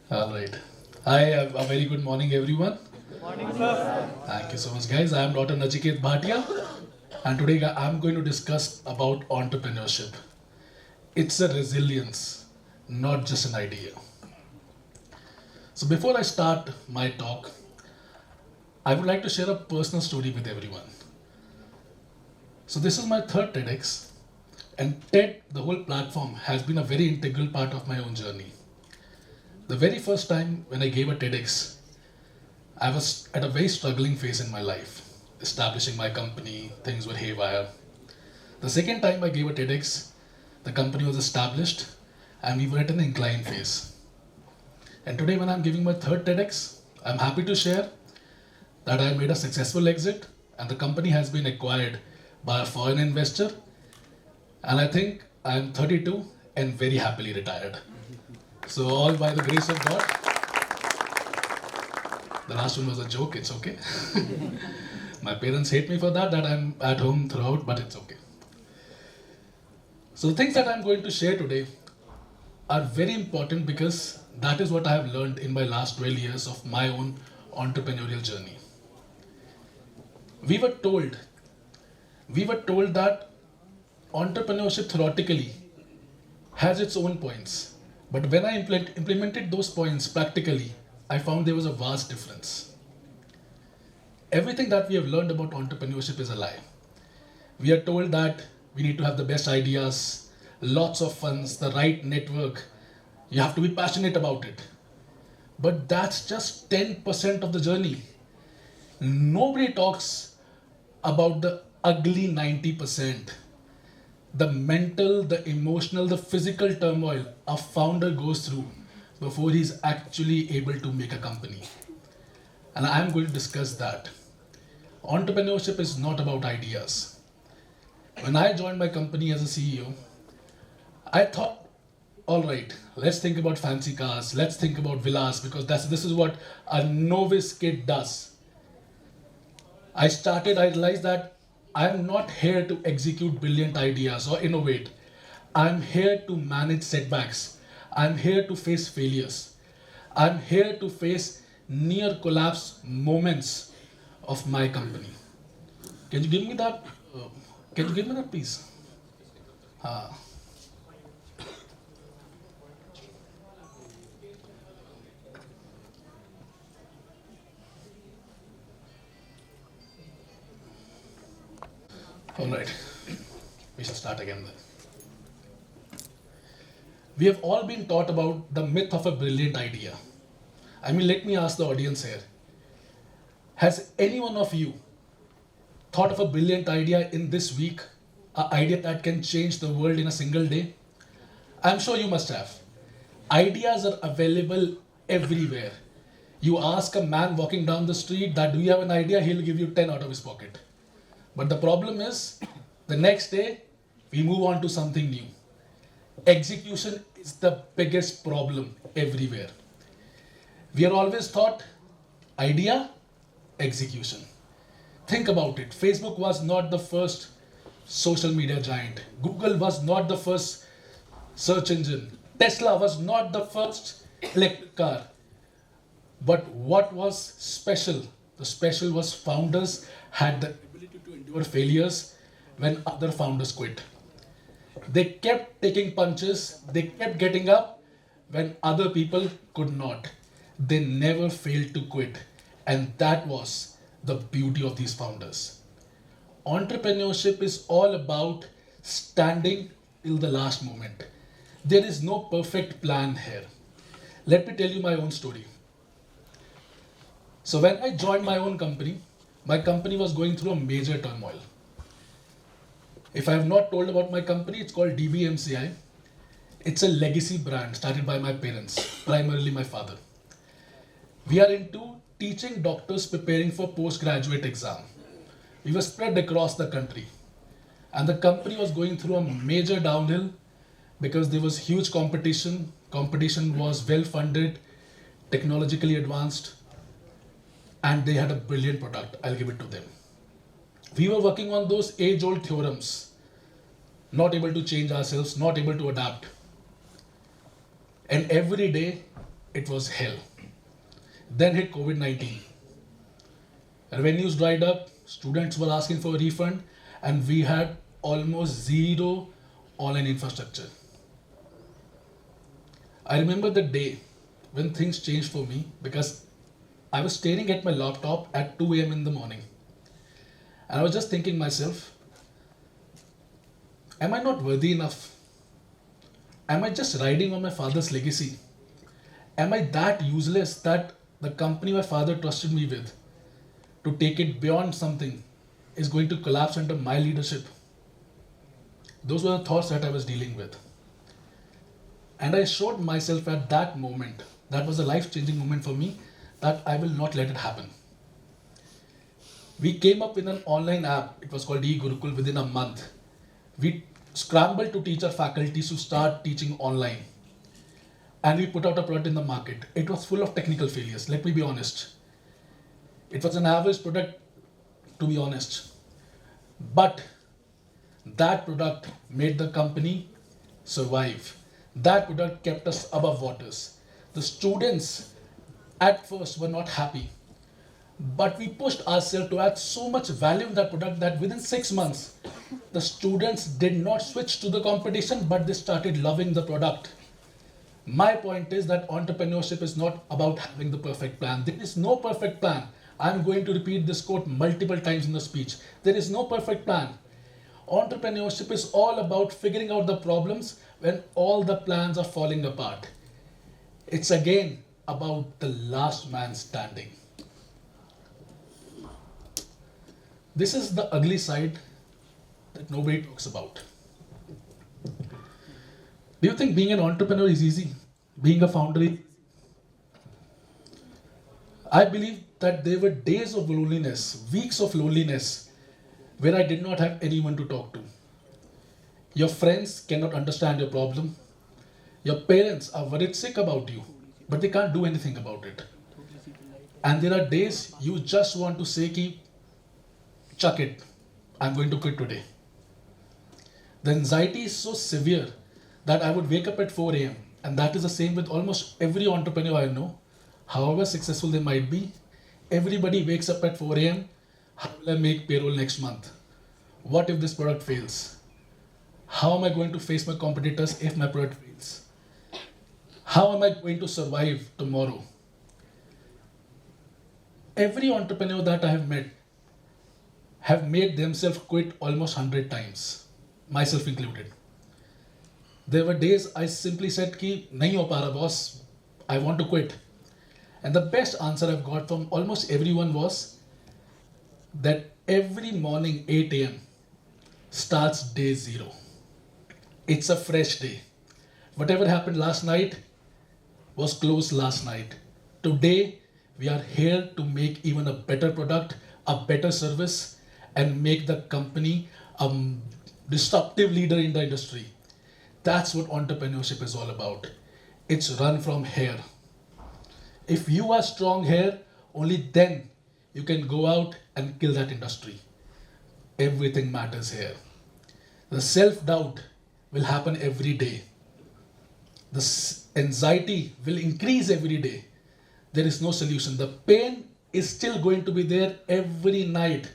All right. Hi, a very good morning, everyone. Morning, sir. Thank you so much, guys. I am Dr. Nachiket Bhatia, and today I'm going to discuss about entrepreneurship. It's a resilience, not just an idea. So before I start my talk, I would like to share a personal story with everyone. So this is my third TEDx, and TED, the whole platform, has been a very integral part of my own journey. The very first time when I gave a TEDx, I was at a very struggling phase in my life. Establishing my company, things were haywire. The second time I gave a TEDx, the company was established and we were at an incline phase. And today, when I'm giving my third TEDx, I'm happy to share that I made a successful exit and the company has been acquired by a foreign investor. And I think I'm 32 and very happily retired. So, all by the grace of God. The last one was a joke, it's okay. My parents hate me for that I'm at home throughout, but it's okay. So the things that I'm going to share today are very important because that is what I have learned in my last 12 years of my own entrepreneurial journey. We were told that entrepreneurship theoretically has its own points, but when I implemented those points practically, I found there was a vast difference. Everything that we have learned about entrepreneurship is a lie. We are told that we need to have the best ideas, lots of funds, the right network. You have to be passionate about it. But that's just 10% of the journey. Nobody talks about the ugly 90%. The mental, the emotional, the physical turmoil a founder goes through before he's actually able to make a company. And I'm going to discuss that. Entrepreneurship is not about ideas. When I joined my company as a CEO, I thought, all right, let's think about fancy cars, let's think about villas because this is what a novice kid does. I realized that I'm not here to execute brilliant ideas or innovate. I'm here to manage setbacks. I'm here to face failures. I'm here to face near collapse moments of my company. Can you give me that? Can you give me that, please? Uh, all right, we shall start again then. We have all been taught about the myth of a brilliant idea. I mean, let me ask the audience here. Has any one of you thought of a brilliant idea in this week? An idea that can change the world in a single day? I'm sure you must have. Ideas are available everywhere. You ask a man walking down the street that do you have an idea, he'll give you 10 out of his pocket. But the problem is, the next day, we move on to something new. Execution is the biggest problem everywhere. We are always taught idea, execution. Think about it. Facebook was not the first social media giant. Google was not the first search engine. Tesla was not the first electric car. But what was special? The special was founders had the ability to endure failures when other founders quit. They kept taking punches, they kept getting up when other people could not. They never failed to quit. And that was the beauty of these founders. Entrepreneurship is all about standing till the last moment. There is no perfect plan here. Let me tell you my own story. So, when I joined my company was going through a major turmoil. If I have not told about my company, it's called DBMCI. It's a legacy brand started by my parents, primarily my father. We are into teaching doctors preparing for postgraduate exam. We were spread across the country. And the company was going through a major downhill because there was huge competition. Competition was well funded, technologically advanced, and they had a brilliant product. I'll give it to them. We were working on those age old theorems, not able to change ourselves, not able to adapt. And every day it was hell. Then hit COVID-19. Revenues dried up, students were asking for a refund, and we had almost zero online infrastructure. I remember the day when things changed for me because I was staring at my laptop at 2 a.m. in the morning. And I was just thinking myself, am I not worthy enough? Am I just riding on my father's legacy? Am I that useless that the company my father trusted me with to take it beyond something is going to collapse under my leadership? Those were the thoughts that I was dealing with. And I assured myself at that moment, that was a life-changing moment for me, that I will not let it happen. We came up with an online app, it was called eGurukul, within a month. We scrambled to teach our faculties to start teaching online. And we put out a product in the market. It was full of technical failures, let me be honest. It was an average product, to be honest. But that product made the company survive. That product kept us above waters. The students at first were not happy, but we pushed ourselves to add so much value in that product that within 6 months, the students did not switch to the competition, but they started loving the product. My point is that entrepreneurship is not about having the perfect plan. There is no perfect plan. I'm going to repeat this quote multiple times in the speech. There is no perfect plan. Entrepreneurship is all about figuring out the problems when all the plans are falling apart. It's again about the last man standing. This is the ugly side that nobody talks about. Do you think being an entrepreneur is easy? Being a founder is easy? I believe that there were days of loneliness, weeks of loneliness, where I did not have anyone to talk to. Your friends cannot understand your problem. Your parents are worried sick about you, but they can't do anything about it. And there are days you just want to say, ki, chuck it, I'm going to quit today. The anxiety is so severe that I would wake up at 4 a.m. And that is the same with almost every entrepreneur I know. However successful they might be, everybody wakes up at 4 a.m. How will I make payroll next month? What if this product fails? How am I going to face my competitors if my product fails? How am I going to survive tomorrow? Every entrepreneur that I have met have made themselves quit almost 100 times, myself included. There were days I simply said ki nahi ho pa raha boss, I want to quit. And the best answer I've got from almost everyone was that every morning 8 a.m. starts day 0. It's a fresh day. Whatever happened last night was closed last night. Today, we are here to make even a better product, a better service, and make the company a disruptive leader in the industry. That's what entrepreneurship is all about. It's run from here. If you are strong here, only then you can go out and kill that industry. Everything matters here. The self-doubt will happen every day. The anxiety will increase every day. There is no solution. The pain is still going to be there every night.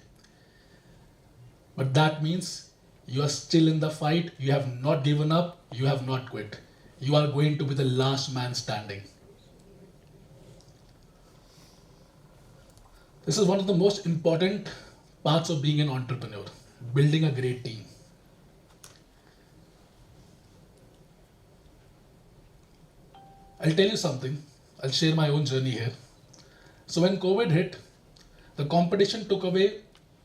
But that means you are still in the fight. You have not given up. You have not quit. You are going to be the last man standing. This is one of the most important parts of being an entrepreneur, building a great team. I'll tell you something. I'll share my own journey here. So when COVID hit, the competition took away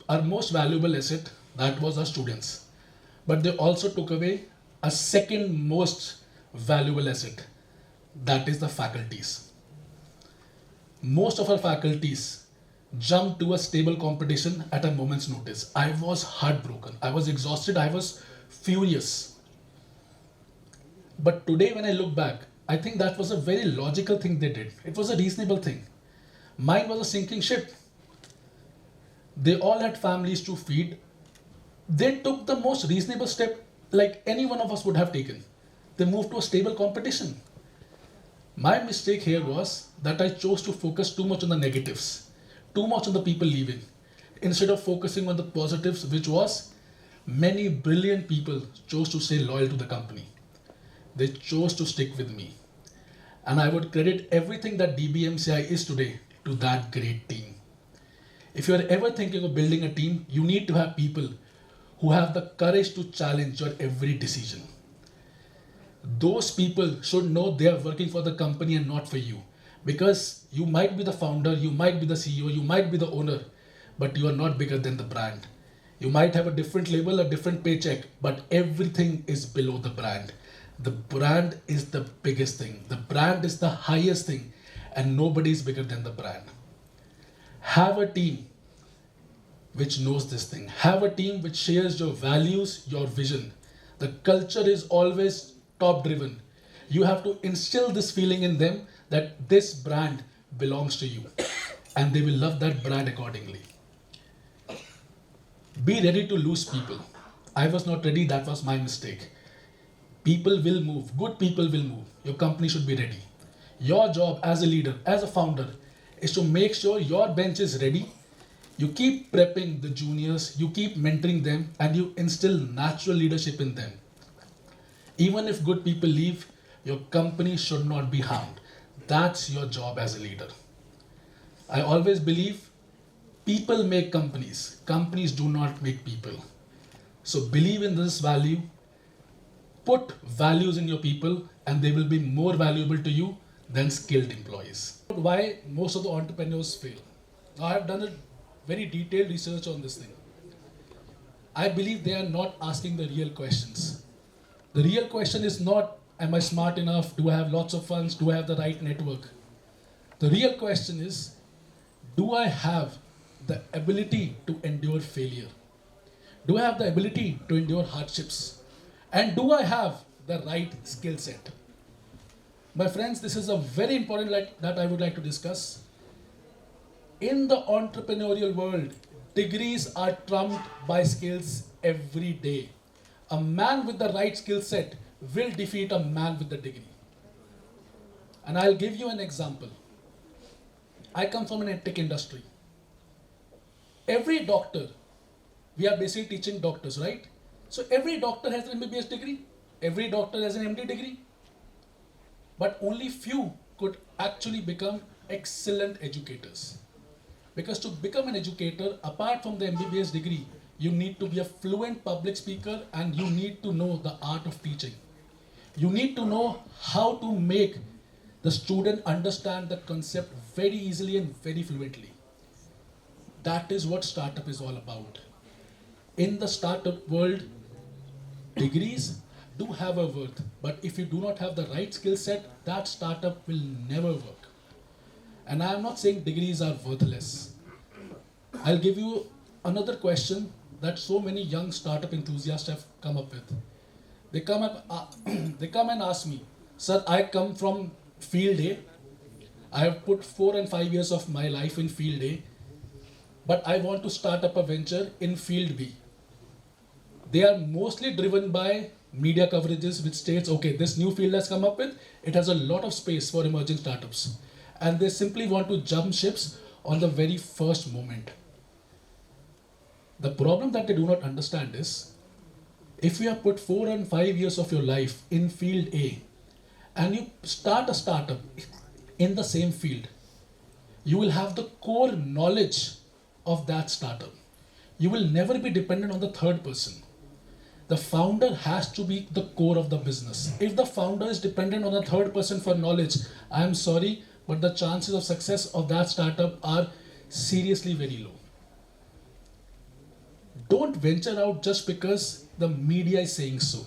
our most valuable asset, that was our students. But they also took away a second most valuable asset, that is the faculties. Most of our faculties jumped to a stable competition at a moment's notice. I was heartbroken. I was exhausted. I was furious. But today when I look back, I think that was a very logical thing they did. It was a reasonable thing. Mine was a sinking ship. They all had families to feed. They took the most reasonable step like any one of us would have taken. They moved to a stable competition. My mistake here was that I chose to focus too much on the negatives, too much on the people leaving, instead of focusing on the positives, which was many brilliant people chose to stay loyal to the company. They chose to stick with me. And I would credit everything that DBMCI is today to that great team. If you are ever thinking of building a team, you need to have people who have the courage to challenge your every decision. Those people should know they are working for the company and not for you. Because you might be the founder, you might be the CEO, you might be the owner, but you are not bigger than the brand. You might have a different label, a different paycheck, but everything is below the brand. The brand is the biggest thing. The brand is the highest thing, and nobody is bigger than the brand. Have a team which knows this thing. Have a team which shares your values, your vision. The culture is always top driven. You have to instill this feeling in them that this brand belongs to you, and they will love that brand accordingly. Be ready to lose people. I was not ready, that was my mistake. People will move, good people will move. Your company should be ready. Your job as a leader, as a founder, is to make sure your bench is ready. You keep prepping the juniors, you keep mentoring them, and you instill natural leadership in them. Even if good people leave, your company should not be harmed. That's your job as a leader. I always believe people make companies. Companies do not make people. So believe in this value. Put values in your people, and they will be more valuable to you than skilled employees. Why most of the entrepreneurs fail? Now, I have done a very detailed research on this thing. I believe they are not asking the real questions. The real question is not, am I smart enough? Do I have lots of funds? Do I have the right network? The real question is, do I have the ability to endure failure? Do I have the ability to endure hardships? And do I have the right skill set? My friends, this is a very important that I would like to discuss. In the entrepreneurial world, degrees are trumped by skills every day. A man with the right skill set will defeat a man with the degree. And I'll give you an example. I come from an edtech industry. Every doctor, we are basically teaching doctors, right? So every doctor has an MBBS degree, every doctor has an MD degree, but only few could actually become excellent educators. Because to become an educator, apart from the MBBS degree, you need to be a fluent public speaker and you need to know the art of teaching. You need to know how to make the student understand the concept very easily and very fluently. That is what startup is all about. In the startup world, degrees do have a worth, but if you do not have the right skill set, that startup will never work. And I am not saying degrees are worthless. I'll give you another question that so many young startup enthusiasts have come up with. They come and ask me, sir, I come from field A. I have put 4 and 5 years of my life in field A, but I want to start up a venture in field B. They are mostly driven by media coverages which states, okay, this new field has come up with, it has a lot of space for emerging startups. And they simply want to jump ships on the very first moment. The problem that they do not understand is, if you have put 4 and 5 years of your life in field A, and you start a startup in the same field, you will have the core knowledge of that startup. You will never be dependent on the third person. The founder has to be the core of the business. If the founder is dependent on a third person for knowledge, I am sorry, but the chances of success of that startup are seriously very low. Don't venture out just because the media is saying so.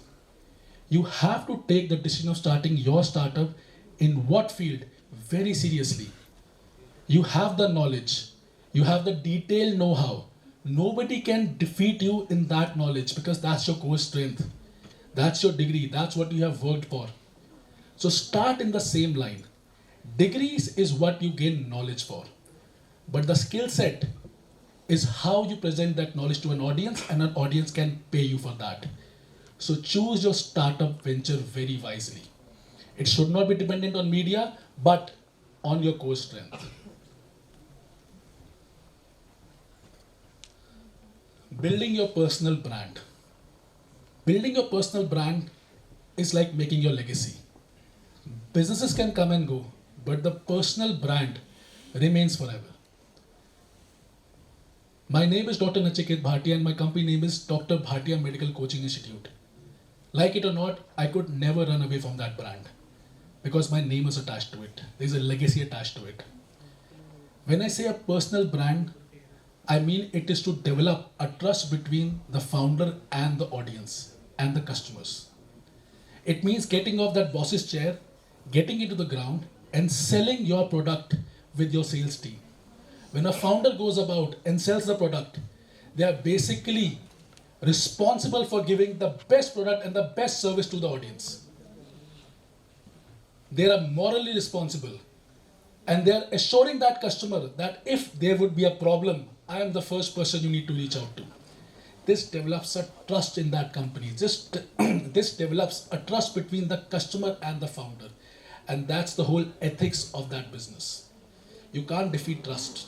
You have to take the decision of starting your startup in what field very seriously. You have the knowledge, you have the detailed know-how. Nobody can defeat you in that knowledge because that's your core strength. That's your degree, that's what you have worked for. So start in the same line. Degrees is what you gain knowledge for. But the skill set is how you present that knowledge to an audience, and an audience can pay you for that. So choose your startup venture very wisely. It should not be dependent on media, but on your core strength. Building your personal brand. Building your personal brand is like making your legacy. Businesses can come and go, but the personal brand remains forever. My name is Dr. Nachiket Bhatia and my company name is Dr. Bhatia Medical Coaching Institute. Like it or not, I could never run away from that brand because my name is attached to it. There's a legacy attached to it. When I say a personal brand, I mean it is to develop a trust between the founder and the audience and the customers. It means getting off that boss's chair, getting into the ground and selling your product with your sales team. When a founder goes about and sells the product, they are basically responsible for giving the best product and the best service to the audience. They are morally responsible and they are assuring that customer that if there would be a problem, I am the first person you need to reach out to. This develops a trust in that company. This develops a trust between the customer and the founder. And that's the whole ethics of that business. You can't defeat trust.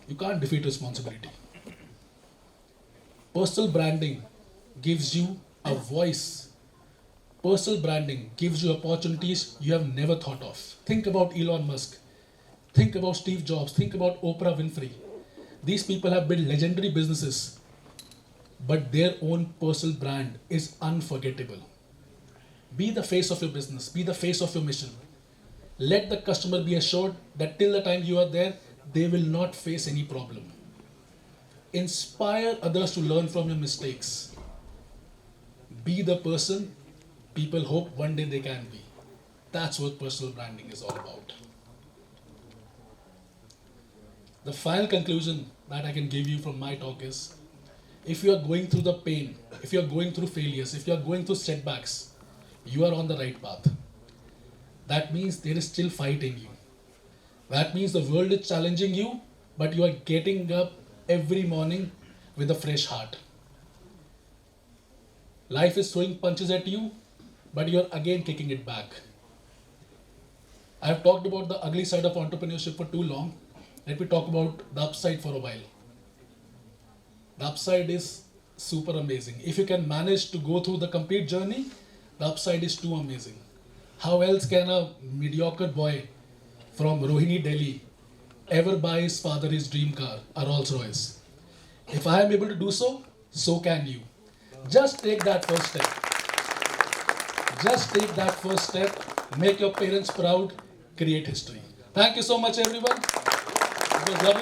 You can't defeat responsibility. Personal branding gives you a voice. Personal branding gives you opportunities you have never thought of. Think about Elon Musk. Think about Steve Jobs. Think about Oprah Winfrey. These people have built legendary businesses, but their own personal brand is unforgettable. Be the face of your business. Be the face of your mission. Let the customer be assured that till the time you are there, they will not face any problem. Inspire others to learn from your mistakes. Be the person people hope one day they can be. That's what personal branding is all about. The final conclusion that I can give you from my talk is, if you are going through the pain, if you are going through failures, if you are going through setbacks, you are on the right path. That means there is still fight in you. That means the world is challenging you, but you are getting up every morning with a fresh heart. Life is throwing punches at you, but you are again kicking it back. I have talked about the ugly side of entrepreneurship for too long. Let me talk about the upside for a while. The upside is super amazing. If you can manage to go through the complete journey, the upside is too amazing. How else can a mediocre boy from Rohini, Delhi ever buy his father his dream car, a Rolls Royce? If I am able to do so, so can you. Just take that first step. Just take that first step. Make your parents proud. Create history. Thank you so much, everyone. It was lovely.